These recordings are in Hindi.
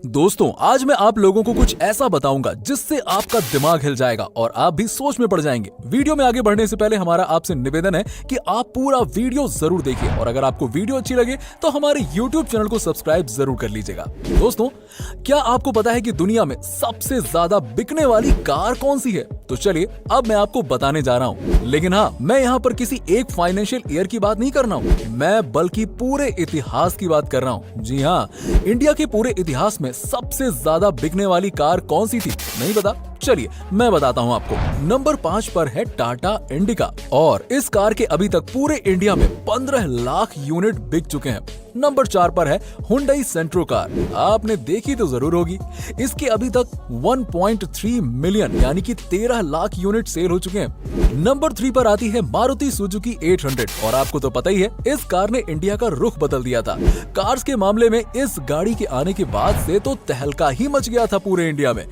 दोस्तों आज मैं आप लोगों को कुछ ऐसा बताऊंगा जिससे आपका दिमाग हिल जाएगा और आप भी सोच में पड़ जाएंगे। वीडियो में आगे बढ़ने से पहले हमारा आपसे निवेदन है कि आप पूरा वीडियो जरूर देखिए और अगर आपको वीडियो अच्छी लगे तो हमारे YouTube चैनल को सब्सक्राइब जरूर कर लीजिएगा। दोस्तों क्या आपको पता है कि दुनिया में सबसे ज्यादा बिकने वाली कार कौन सी है? तो चलिए अब मैं आपको बताने जा रहा हूँ। लेकिन हाँ, मैं यहाँ पर किसी एक फाइनेंशियल ईयर की बात नहीं कर रहा हूँ, मैं बल्कि पूरे इतिहास की बात कर रहा हूँ। जी हाँ, इंडिया के पूरे इतिहास में सबसे ज्यादा बिकने वाली कार कौन सी थी? नहीं पता? चलिए मैं बताता हूँ आपको। नंबर 5 पर है टाटा इंडिका और इस कार के अभी तक पूरे इंडिया में 15 लाख यूनिट बिक चुके हैं। नंबर 4 पर है हुंडई सेंट्रो कार, आपने देखी तो जरूर होगी। इसके अभी तक 1.3 मिलियन यानी कि 13 लाख यूनिट सेल हो चुके हैं। नंबर 3 पर आती है मारुति सुजुकी 800 और आपको तो पता ही है इस कार ने इंडिया का रुख बदल दिया था। कार्स के मामले में इस गाड़ी के आने के बाद से तो तहलका ही मच गया था पूरे इंडिया में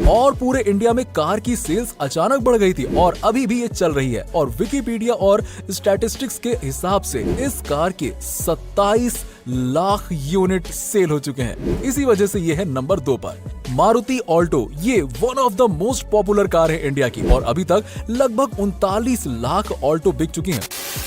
और पूरे इंडिया में कार की सेल्स अचानक बढ़ गई थी और अभी भी ये चल रही है। और विकिपीडिया और स्टैटिस्टिक्स के हिसाब से इस कार के 27 लाख यूनिट सेल हो चुके हैं। इसी वजह से ये है नंबर 2 पर। मारुति ऑल्टो ये one of the most popular car है इंडिया की और अभी तक लगभग 39 लाख ऑल्टो बिक चुकी हैं।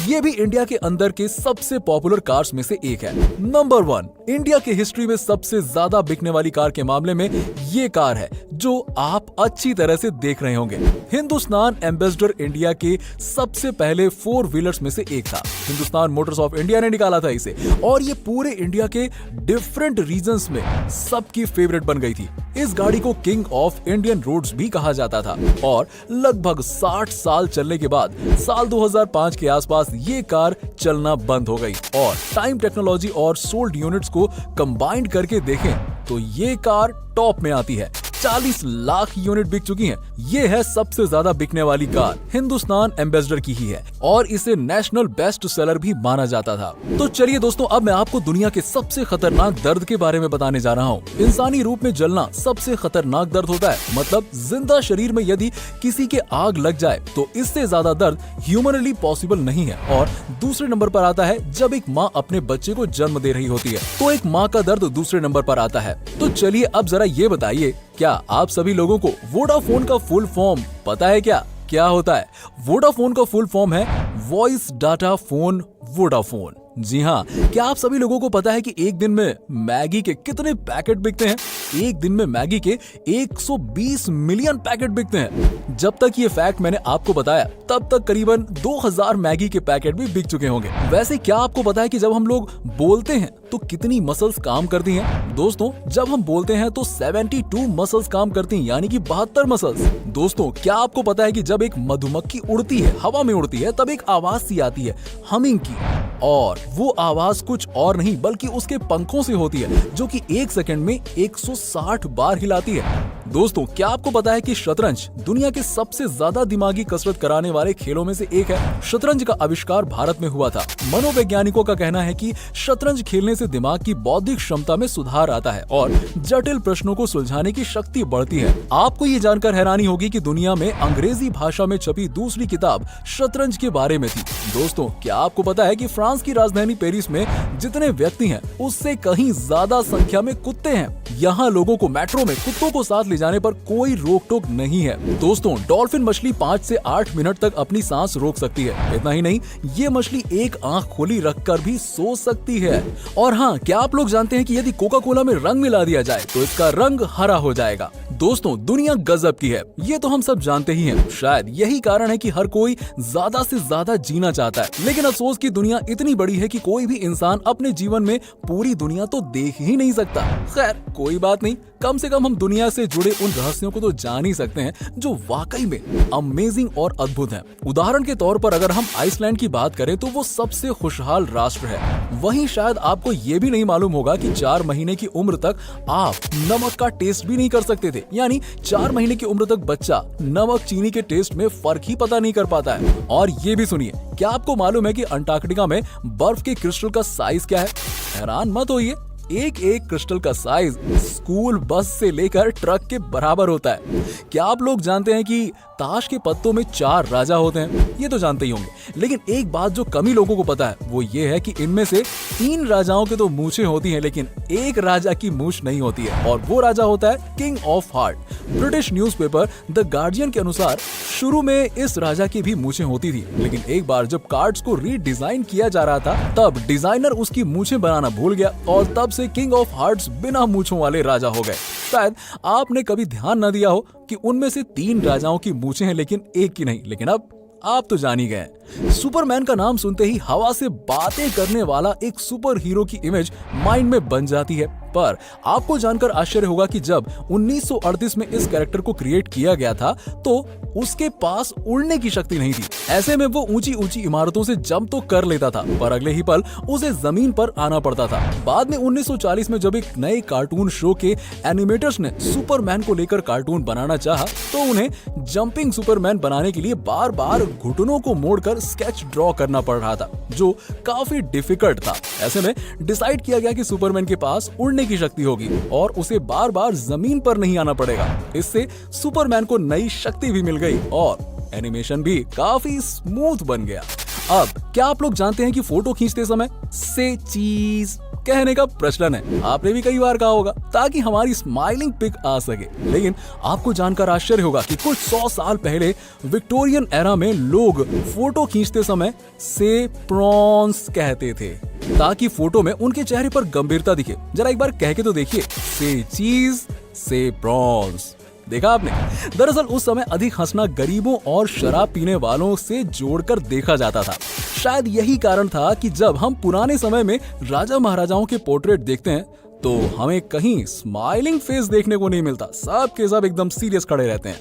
ये भी इंडिया के अंदर के सबसे पॉपुलर कार्स में से एक है। नंबर 1 इंडिया के हिस्ट्री में सबसे ज्यादा बिकने वाली कार के मामले में ये कार है जो आप अच्छी तरह से देख रहे होंगे। हिंदुस्तान एम्बेसडर इंडिया के सबसे पहले 4 व्हीलर्स में से एक था। हिंदुस्तान मोटर्स ऑफ इंडिया ने निकाला था इसे और ये पूरे इंडिया के डिफरेंट रीजन्स में सबकी फेवरेट बन गई थी। इस गाड़ी को किंग ऑफ इंडियन रोड्स भी कहा जाता था और लगभग 60 साल चलने के बाद साल 2005 के आसपास ये कार चलना बंद हो गई और टाइम टेक्नोलॉजी और सोल्ड यूनिट्स को कंबाइंड करके देखें तो ये कार टॉप में आती है। 40 लाख यूनिट बिक चुकी हैं। ये है सबसे ज्यादा बिकने वाली कार, हिंदुस्तान एम्बेसडर की ही है और इसे नेशनल बेस्ट सेलर भी माना जाता था। तो चलिए दोस्तों अब मैं आपको दुनिया के सबसे खतरनाक दर्द के बारे में बताने जा रहा हूँ। इंसानी रूप में जलना सबसे खतरनाक दर्द होता है, मतलब जिंदा शरीर में यदि किसी के आग लग जाए तो इससे ज्यादा दर्द ह्यूमनली पॉसिबल नहीं है। और दूसरे नंबर पर आता है जब एक माँ अपने बच्चे को जन्म दे रही होती है, तो एक माँ का दर्द दूसरे नंबर पर आता है। तो चलिए अब जरा ये बताइए, क्या आप सभी लोगों को वोडाफोन का फुल फॉर्म पता है? क्या होता है? वोडाफोन का फुल फॉर्म है वॉइस डाटा फोन वोडाफोन। जी हाँ, क्या आप सभी लोगों को पता है कि एक दिन में मैगी के कितने पैकेट बिकते हैं? एक दिन में मैगी के 120 मिलियन पैकेट बिकते हैं। जब तक ये फैक्ट मैंने आपको बताया तब तक करीबन 2000 मैगी के पैकेट भी बिक चुके होंगे। वैसे क्या आपको पता है कि जब हम लोग बोलते हैं तो कितनी मसल्स काम करती हैं? दोस्तों जब हम बोलते हैं तो 72 मसल्स काम करती हैं, यानी कि 72 मसल्स। दोस्तों क्या आपको पता है कि जब एक मधुमक्खी उड़ती है, हवा में उड़ती है, तब एक आवाज सी आती है हमिंग की, और वो आवाज कुछ और नहीं बल्कि उसके पंखों से होती है जो कि 1 सेकंड में 160 बार हिलाती है। दोस्तों क्या आपको पता है कि शतरंज दुनिया के सबसे ज्यादा दिमागी कसरत कराने वाले खेलों में से एक है? शतरंज का आविष्कार भारत में हुआ था। मनोवैज्ञानिकों का कहना है कि शतरंज खेलने से दिमाग की बौद्धिक क्षमता में सुधार आता है और जटिल प्रश्नों को सुलझाने की शक्ति बढ़ती है। आपको ये जानकर हैरानी होगी कि दुनिया में अंग्रेजी भाषा में छपी दूसरी किताब शतरंज के बारे में थी। दोस्तों क्या आपको पता है कि फ्रांस की राजधानी पेरिस में जितने व्यक्ति हैं उससे कहीं ज्यादा संख्या में कुत्ते हैं। यहाँ लोगों को मेट्रो में कुत्तों को साथ ले जाने पर कोई रोक टोक नहीं है। दोस्तों डॉल्फिन मछली 5 से 8 मिनट तक अपनी सांस रोक सकती है। इतना ही नहीं, ये मछली एक आंख खोली रखकर भी सो सकती है। और हाँ, क्या आप लोग जानते हैं कि यदि कोका कोला में रंग मिला दिया जाए तो इसका रंग हरा हो जाएगा? दोस्तों दुनिया गजब की है, ये तो हम सब जानते ही हैं। शायद यही कारण है कि हर कोई ज्यादा से ज्यादा जीना चाहता है, लेकिन अफसोस की दुनिया इतनी बड़ी है कि कोई भी इंसान अपने जीवन में पूरी दुनिया तो देख ही नहीं सकता। खैर कोई बात नहीं, कम से कम हम दुनिया से जुड़े उन रहस्यों को तो जान ही सकते हैं जो वाकई में अमेजिंग और अद्भुत हैं। उदाहरण के तौर पर अगर हम आइसलैंड की बात करें तो वो सबसे खुशहाल राष्ट्र है। वहीं शायद आपको ये भी नहीं मालूम होगा कि 4 महीने की उम्र तक आप नमक का टेस्ट भी नहीं कर सकते थे, यानी 4 महीने की उम्र तक बच्चा नमक चीनी के टेस्ट में फर्क ही पता नहीं कर पाता है। और ये भी सुनिए, क्या आपको मालूम है कि अंटार्कटिका में बर्फ के क्रिस्टल का साइज क्या है? हैरान मत होइए, एक एक क्रिस्टल का साइज स्कूल बस से लेकर ट्रक के बराबर होता है। क्या आप लोग जानते हैं कि ताश के पत्तों में 4 राजा होते हैं? ये तो जानते ही होंगे, लेकिन एक बात जो कम ही लोगों को पता है वो ये है कि इनमें से 3 राजाओं के तो मूछें होती हैं, लेकिन एक राजा की मूछ नहीं होती है, और वो राजा होता है king of heart. British newspaper the guardian के अनुसार शुरू में इस राजा की भी मूछें होती थी, लेकिन एक बार जब कार्ड्स को रीडिजाइन किया जा रहा था तब डिजाइनर उसकी मूछें बनाना भूल गया और तब से किंग ऑफ हार्ट्स बिना मूछों वाले राजा हो गए। शायद आपने कभी ध्यान न दिया हो कि उनमें से 3 राजाओं की मूछें हैं लेकिन एक की नहीं, लेकिन अब आप तो जान ही गए। सुपरमैन का नाम सुनते ही हवा से बातें करने वाला एक सुपर हीरो की इमेज माइंड में बन जाती है, पर आपको जानकर आश्चर्य होगा कि जब 1938 में इस कैरेक्टर को क्रिएट किया गया था तो उसके पास उड़ने की शक्ति नहीं थी। ऐसे में वो ऊंची ऊंची इमारतों से जंप तो कर लेता था, पर अगले ही पल उसे जमीन पर आना पड़ता था। बाद में 1940 में जब एक नए कार्टून शो के एनिमेटर्स ने सुपरमैन को लेकर कार्टून बनाना चाहा तो उन्हें जंपिंग सुपरमैन बनाने के लिए बार बार घुटनों को मोड़कर स्केच ड्रॉ करना पड़ रहा था, जो काफी डिफिकल्ट था। ऐसे में डिसाइड किया गया कि सुपरमैन के पास उड़ने की शक्ति होगी और उसे बार बार जमीन पर नहीं आना पड़ेगा। इससे सुपरमैन को नई शक्ति भी मिल गई और एनिमेशन भी काफी स्मूथ बन गया। अब क्या आप लोग जानते हैं कि फोटो खींचते समय से चीज कहने का प्रचलन है? आपने भी कई बार कहा होगा ताकि हमारी स्माइलिंग पिक आ सके, लेकिन आपको जानकर आश्चर्य होगा कि कुछ 100 साल पहले विक्टोरियन एरा में लोग फोटो खींचते समय से प्रॉन्स कहते थे ताकि फोटो में उनके चेहरे पर गंभीरता दिखे। जरा एक बार कह के तो देखिए, से चीज से प्रॉन्स। देखा आपने? दरअसल उस समय अधिक हंसना गरीबों और शराब पीने वालों से जोड़कर देखा जाता था। शायद यही कारण था कि जब हम पुराने समय में राजा महाराजाओं के पोर्ट्रेट देखते हैं तो हमें कहीं स्माइलिंग फेस देखने को नहीं मिलता। सब के सब एकदम सीरियस खड़े रहते हैं।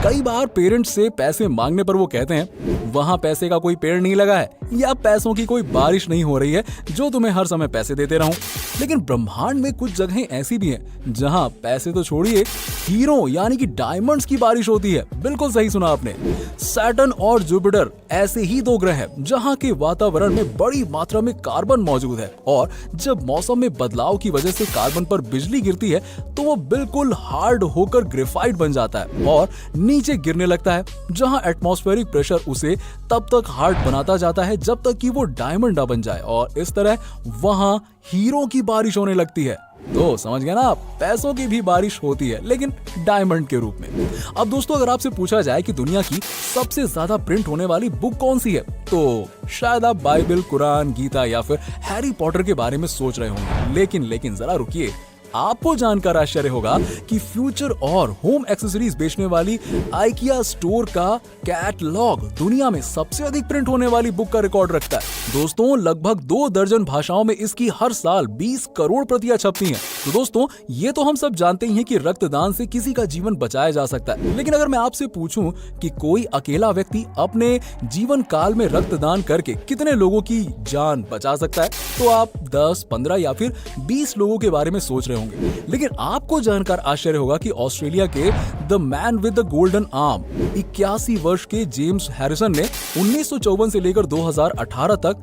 कई बार पेरेंट्स से पैसे मांगने पर वो कहते हैं वहां पैसे का कोई पेड़ नहीं लगा है या पैसों की कोई बारिश नहीं हो रही है जो तुम्हें हर समय पैसे देते रहूं। लेकिन ब्रह्मांड में कुछ जगहें ऐसी भी हैं जहां पैसे तो छोड़िए, हीरो यानी कि डायमंड्स की बारिश होती है। बिल्कुल सही सुना आपने। सैटर्न और जुपिटर ऐसे ही 2 ग्रह हैं जहां के वातावरण में बड़ी मात्रा में कार्बन मौजूद है और जब मौसम में बदलाव की वजह से कार्बन पर बिजली गिरती है तो वो बिल्कुल हार्ड होकर ग्रेफाइट बन जाता है और नीचे गिरने लगता है, जहां एटमॉस्फेरिक प्रेशर उसे तब तक हार्ड बनाता जाता है जब तक कि वो डायमंड ना बन जाए और इस तरह वहां हीरो की बारिश होने लगती है। तो समझ गए ना आप, पैसों की भी बारिश होती है लेकिन डायमंड के रूप में। अब दोस्तों, अगर आपसे पूछा जाए कि दुनिया की सबसे ज्यादा प्रिंट होने वाली बुक कौन सी है तो शायद आप बाइबल, कुरान, गीता या फिर हैरी पॉटर के बारे में सोच रहे होंगे। लेकिन जरा रुकिए, आपको जानकर आश्चर्य होगा कि फ्यूचर और होम एक्सेसरीज बेचने वाली आइकिया स्टोर का कैटलॉग दुनिया में सबसे अधिक प्रिंट होने वाली बुक का रिकॉर्ड रखता है। दोस्तों, लगभग 2 दर्जन भाषाओं में इसकी हर साल 20 करोड़ प्रतियां छपती हैं। तो दोस्तों, ये तो हम सब जानते ही हैं कि रक्तदान से किसी का जीवन बचाया जा सकता है, लेकिन अगर मैं आपसे पूछूं कि कोई अकेला व्यक्ति अपने जीवन काल में रक्तदान करके कितने लोगों की जान बचा सकता है तो आप 10, 15 या फिर 20 लोगों के बारे में सोच रहे होंगे। लेकिन आपको जानकर आश्चर्य होगा कि ऑस्ट्रेलिया के the man with the golden arm 81 वर्ष के जेम्स हैरिसन ने 1954 से लेकर 2018 तक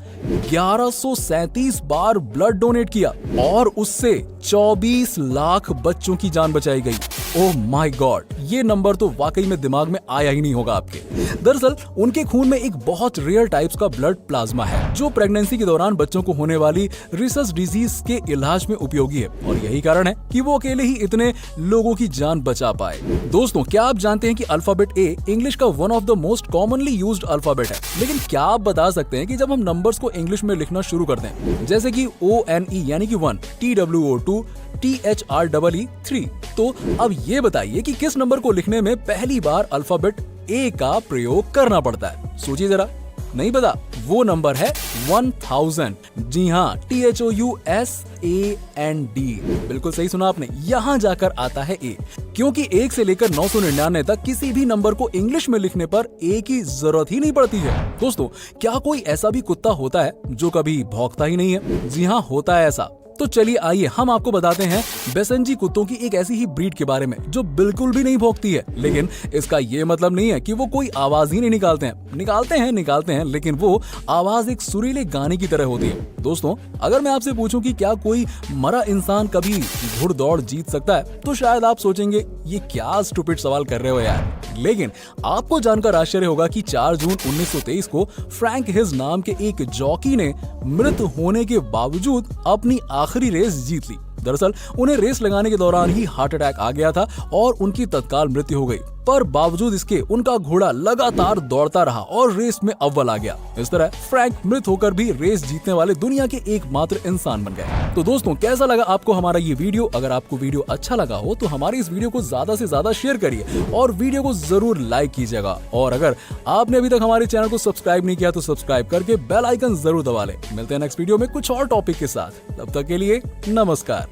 1137 बार ब्लड डोनेट किया और उससे 24 लाख बच्चों की जान बचाई गई। ओह माय गॉड, ये नंबर तो वाकई में दिमाग में आया ही नहीं होगा आपके। दरअसल उनके खून में एक बहुत रेयर टाइप्स का ब्लड प्लाज्मा है जो प्रेगनेंसी के दौरान बच्चों को होने वाली रिसस डिजीज के इलाज में उपयोगी है और यही कारण है कि वो अकेले ही इतने लोगों की जान बचा पाए। दोस्तों, क्या आप जानते हैं कि अल्फाबेट ए इंग्लिश का one of the most commonly used alphabet है? लेकिन क्या आप बता सकते हैं कि जब हम नंबर्स को इंग्लिश में लिखना शुरू करते हैं, जैसे कि ONE यानी कि 1, TWO 2, THREE 3, तो अब ये बताइए कि किस नंबर को लिखने में पहली बार अल्फाबेट ए का प्रयोग करना पड़ता है? सोचिए जरा। नहीं पता? वो नंबर है 1000। जी हाँ, THOUSAND। बिल्कुल सही सुना आपने, यहाँ जाकर आता है ए, क्योंकि 1 से लेकर 999 तक किसी भी नंबर को इंग्लिश में लिखने पर ए की जरूरत ही नहीं पड़ती है। दोस्तों, क्या कोई ऐसा भी कुत्ता होता है जो कभी भौंकता ही नहीं है? जी हाँ, होता है ऐसा। तो चलिए आइए हम आपको बताते हैं बेसेंजी कुत्तों की एक ऐसी ही ब्रीड के बारे में जो बिल्कुल भी नहीं भौंकती है, लेकिन इसका ये मतलब नहीं है कि वो कोई आवाज ही नहीं निकालते हैं, लेकिन वो आवाज एक सुरीले गाने की तरह होती है। दोस्तों, अगर मैं आपसे पूछूं कि क्या कोई मरा इंसान कभी घुड़दौड़ जीत सकता है, तो शायद आप सोचेंगे ये क्या स्टूपिड सवाल कर रहे हो यार। लेकिन आपको जानकर आश्चर्य होगा कि 4 जून 1923 को फ्रैंक हिज नाम के एक जॉकी ने मृत होने के बावजूद अपनी आखिरी रेस जीत ली। दरअसल उन्हें रेस लगाने के दौरान ही हार्ट अटैक आ गया था और उनकी तत्काल मृत्यु हो गई, पर बावजूद इसके उनका घोड़ा लगातार दौड़ता रहा और रेस में अव्वल आ गया। इस तरह फ्रैंक मृत होकर भी रेस जीतने वाले दुनिया के एकमात्र इंसान बन गए। तो दोस्तों, कैसा लगा आपको हमारा ये वीडियो? अगर आपको वीडियो अच्छा लगा हो तो हमारी इस वीडियो को ज्यादा से ज्यादा शेयर करिए और वीडियो को जरूर लाइक कीजिएगा। और अगर आपने अभी तक हमारे चैनल को सब्सक्राइब नहीं किया तो सब्सक्राइब करके बेल आइकन जरूर दबा लें। मिलते हैं नेक्स्ट वीडियो में कुछ और टॉपिक के साथ। तब तक के लिए नमस्कार।